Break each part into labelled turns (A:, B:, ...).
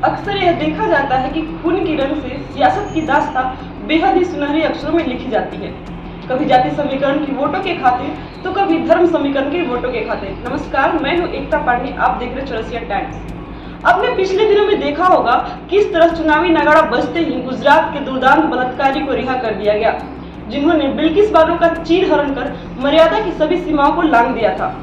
A: अक्सर यह देखा जाता है कि खून की रंग से सियासत की दास्तां बेहद ही सुनहरे अक्षरों में लिखी जाती है। कभी जाति समीकरण की वोटों के खातिर तो कभी धर्म समीकरण की वोटों के खातिर। नमस्कार, मैं हूं एकता पांडे, आप देख रहे चौरसिया टाइम्स। आपने पिछले दिनों में देखा होगा किस तरह चुनावी नगाड़ा बजते ही गुजरात के दुर्दांत बलात्कारी को रिहा कर दिया गया, जिन्होंने बिल्किस बानो का चीर हरण कर मर्यादा की सभी सीमाओं को लांघ दिया था।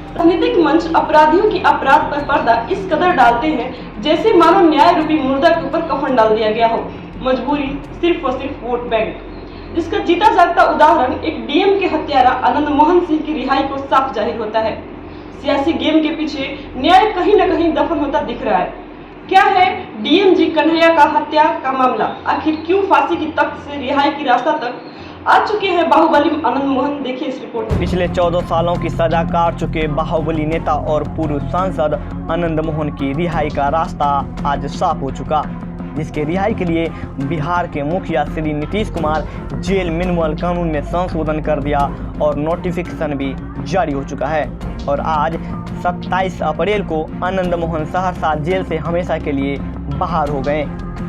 A: राजनीतिक मंच अपराधियों की अपराध पर पर्दा इस कदर डालते हैं जैसे मानो न्याय रूपी मुर्दा के ऊपर कफन डाल दिया गया हो। मजबूरी सिर्फ और सिर्फ वोट बैंक। इसका जीता जागता उदाहरण एक डीएम के हत्यारा आनंद मोहन सिंह की रिहाई को साफ जाहिर होता है। सियासी गेम के पीछे न्याय कहीं न कहीं दफन होता दिख रहा है। क्या है डीएम जी कन्हैया का हत्या का मामला? आखिर क्यों फांसी की तख्त से रिहाई की रास्ता तक आ चुके हैं बाहुबली आनंद मोहन? देखिए इस रिपोर्ट में।
B: पिछले 14 सालों की सजा काट चुके बाहुबली नेता और पूर्व सांसद आनंद मोहन की रिहाई का रास्ता आज साफ हो चुका, जिसके रिहाई के लिए बिहार के मुखिया श्री नीतीश कुमार जेल मिनिमल कानून में संशोधन कर दिया और नोटिफिकेशन भी जारी हो चुका है। और आज 27 अप्रैल को आनंद मोहन सहरसा जेल से हमेशा के लिए बाहर हो गए।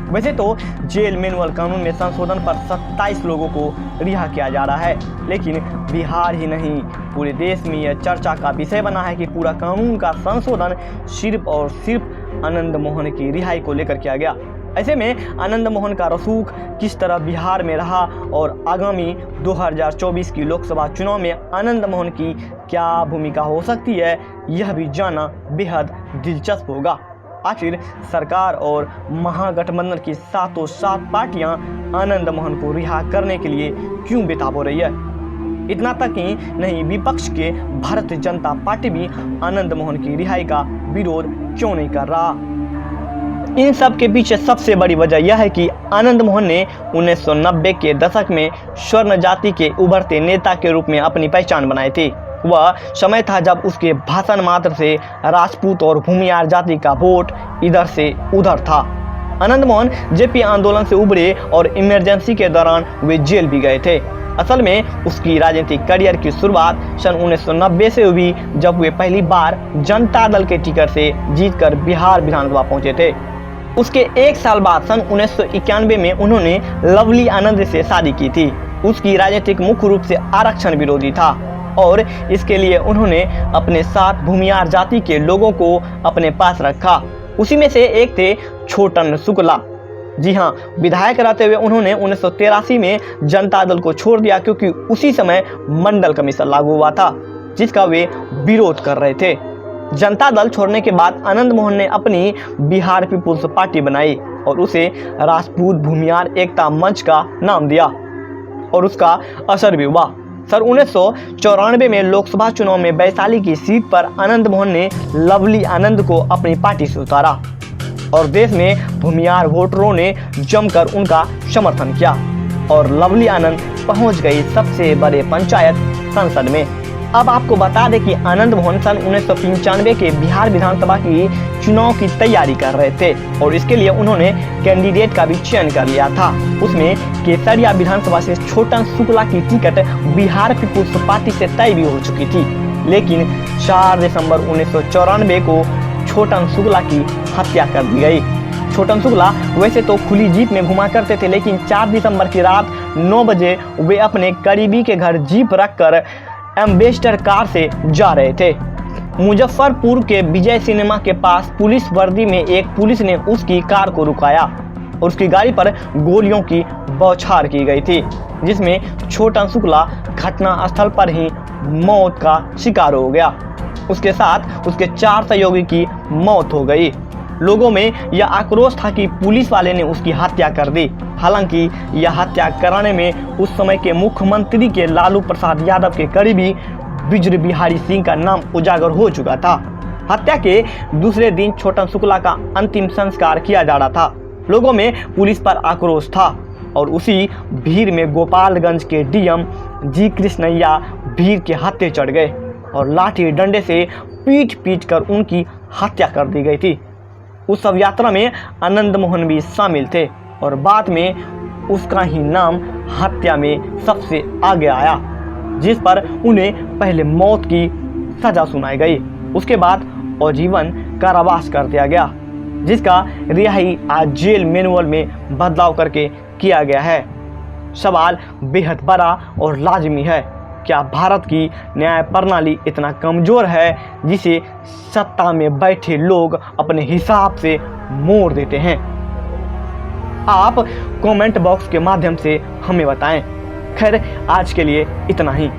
B: वैसे तो जेल मैनुअल कानून में संशोधन पर 27 लोगों को रिहा किया जा रहा है, लेकिन बिहार ही नहीं पूरे देश में यह चर्चा का विषय बना है कि पूरा कानून का संशोधन सिर्फ और सिर्फ आनंद मोहन की रिहाई को लेकर किया गया। ऐसे में आनंद मोहन का रसूख किस तरह बिहार में रहा और आगामी 2024 की लोकसभा चुनाव में आनंद मोहन की क्या भूमिका हो सकती है, यह भी जानना बेहद दिलचस्प होगा। आखिर सरकार और महागठबंधन की सातों सात पार्टियां आनंद मोहन को रिहा करने के लिए क्यों बेताब हो रही है? इतना तक ही नहीं, विपक्ष के भारतीय जनता पार्टी भी आनंद मोहन की रिहाई का विरोध क्यों नहीं कर रहा? इन सब के पीछे सबसे बड़ी वजह यह है कि आनंद मोहन ने 1990 के दशक में स्वर्ण जाति के उभरते नेता के रूप में अपनी पहचान बनाई थी। वह समय था जब उसके भाषण मात्र से राजपूत और भूमियार जाति का वोट इधर से उधर था। आनंद मोहन जेपी आंदोलन से उभरे और इमरजेंसी के दौरान वे जेल भी गए थे। असल में उसकी राजनीतिक करियर की शुरुआत सन 1990 से हुई, जब वे पहली बार जनता दल के टिकट से जीतकर बिहार विधानसभा पहुंचे थे। उसके एक साल बाद सन 1991 में उन्होंने लवली आनंद से शादी की थी। उसकी राजनीतिक मुख्य रूप से आरक्षण विरोधी था और इसके लिए उन्होंने अपने साथ भूमियार जाति के लोगों को अपने पास रखा। उसी में से एक थे छोटन शुक्ला। जी हाँ, विधायक रहते हुए उन्होंने 1983 में जनता दल को छोड़ दिया, क्योंकि उसी समय मंडल कमीशन लागू हुआ था जिसका वे विरोध कर रहे थे। जनता दल छोड़ने के बाद आनंद मोहन ने अपनी बिहार पीपुल्स पार्टी बनाई और उसे राजपूत भूमियार एकता मंच का नाम दिया और उसका असर भी हुआ। सन 1994 में लोकसभा चुनाव में वैशाली की सीट पर आनंद मोहन ने लवली आनंद को अपनी पार्टी से उतारा और देश में भूमियार वोटरों ने जमकर उनका समर्थन किया और लवली आनंद पहुंच गई सबसे बड़े पंचायत संसद में। अब आपको बता दें कि आनंद मोहन सन 1995 के बिहार विधानसभा की चुनाव की तैयारी कर रहे थे और इसके लिए उन्होंने कैंडिडेट का भी चयन कर लिया था। उसमें केसरिया विधानसभा से छोटन शुक्ला की टिकट बिहार पीपुल्स पार्टी से तय भी हो चुकी थी, लेकिन 4 दिसंबर 1994 को छोटन शुक्ला की हत्या कर दी गई। छोटन शुक्ला वैसे तो खुली जीप में घुमा करते थे, लेकिन 4 दिसंबर की रात 9 बजे वे अपने करीबी के घर जीप रखकर एम्बेसडर कार से जा रहे थे। मुजफ्फरपुर के विजय सिनेमा के पास पुलिस वर्दी में एक पुलिस ने उसकी कार को रुकाया और उसकी गाड़ी पर गोलियों की बौछार की गई थी, जिसमें छोटन शुक्ला घटना स्थल पर ही मौत का शिकार हो गया। उसके साथ उसके 4 सहयोगी की मौत हो गई। लोगों में यह आक्रोश था कि पुलिस वाले ने उसकी हत्या कर दी। हालांकि यह हत्या कराने में उस समय के मुख्यमंत्री के लालू प्रसाद यादव के करीबी बिजली बिहारी सिंह का नाम उजागर हो चुका था। हत्या के दूसरे दिन छोटन शुक्ला का अंतिम संस्कार किया जा रहा था। लोगों में पुलिस पर आक्रोश था और उसी भीड़ में गोपालगंज के डीएम जी कृष्णैया भीड़ के हत्थे चढ़ गए और लाठी डंडे से पीट कर उनकी हत्या कर दी गई थी। उस सब यात्रा में आनंद मोहन भी शामिल थे और बाद में उसका ही नाम हत्या में सबसे आगे आया, जिस पर उन्हें पहले मौत की सजा सुनाई गई। उसके बाद आजीवन कारावास कर दिया गया। जिसका रिहाई आज जेल मैनुअल में बदलाव करके किया गया है। सवाल बेहद बड़ा और लाजमी है, क्या भारत की न्याय प्रणाली इतना कमज़ोर है जिसे सत्ता में बैठे लोग अपने हिसाब से मोड़ देते हैं? आप कमेंट बॉक्स के माध्यम से हमें बताएं। खैर, आज के लिए इतना ही।